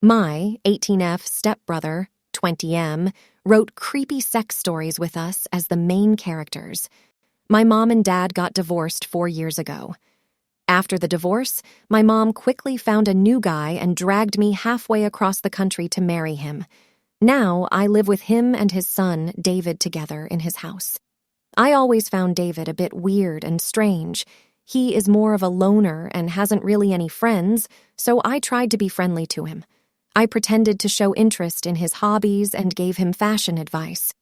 My 18F stepbrother, 20M, wrote creepy sex stories with us as the main characters. My mom and dad got divorced 4 years ago. After the divorce, my mom quickly found a new guy and dragged me halfway across the country to marry him. Now I live with him and his son, David, together in his house. I always found David a bit weird and strange. He is more of a loner and hasn't really any friends, so I tried to be friendly to him. I pretended to show interest in his hobbies and gave him fashion advice.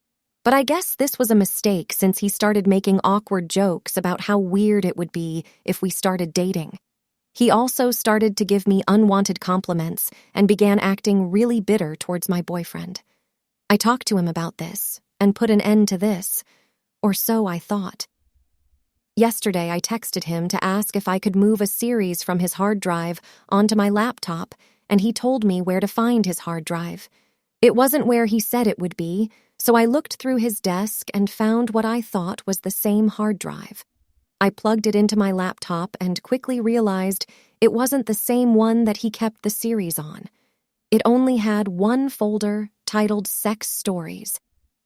But I guess this was a mistake since he started making awkward jokes about how weird it would be if we started dating. He also started to give me unwanted compliments and began acting really bitter towards my boyfriend. I talked to him about this and put an end to this, or so I thought. Yesterday, I texted him to ask if I could move a series from his hard drive onto my laptop, and he told me where to find his hard drive. It wasn't where he said it would be, so I looked through his desk and found what I thought was the same hard drive. I plugged it into my laptop and quickly realized it wasn't the same one that he kept the series on. It only had one folder titled Sex Stories.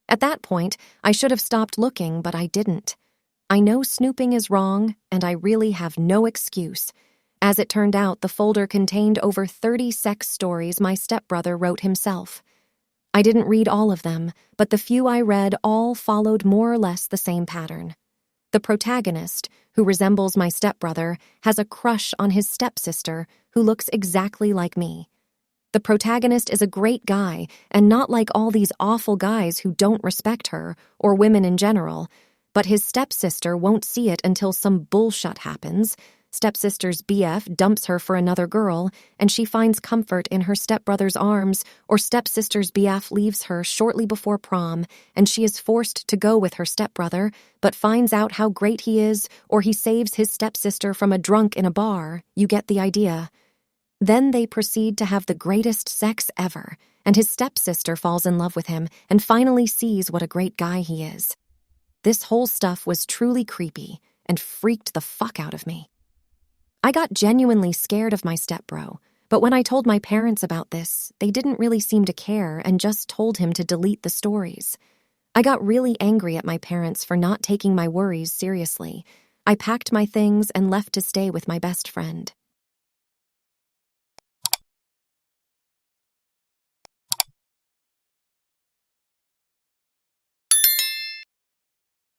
At that point, I should have stopped looking, but I didn't. I know snooping is wrong, and I really have no excuse. As it turned out, the folder contained over 30 sex stories my stepbrother wrote himself. I didn't read all of them, but the few I read all followed more or less the same pattern. The protagonist, who resembles my stepbrother, has a crush on his stepsister, who looks exactly like me. The protagonist is a great guy, and not like all these awful guys who don't respect her, or women in general, but his stepsister won't see it until some bullshit happens. Stepsister's BF dumps her for another girl, and she finds comfort in her stepbrother's arms, or stepsister's BF leaves her shortly before prom, and she is forced to go with her stepbrother, but finds out how great he is, or he saves his stepsister from a drunk in a bar. You get the idea. Then they proceed to have the greatest sex ever, and his stepsister falls in love with him and finally sees what a great guy he is. This whole stuff was truly creepy and freaked the fuck out of me. I got genuinely scared of my stepbro, but when I told my parents about this, they didn't really seem to care and just told him to delete the stories. I got really angry at my parents for not taking my worries seriously. I packed my things and left to stay with my best friend.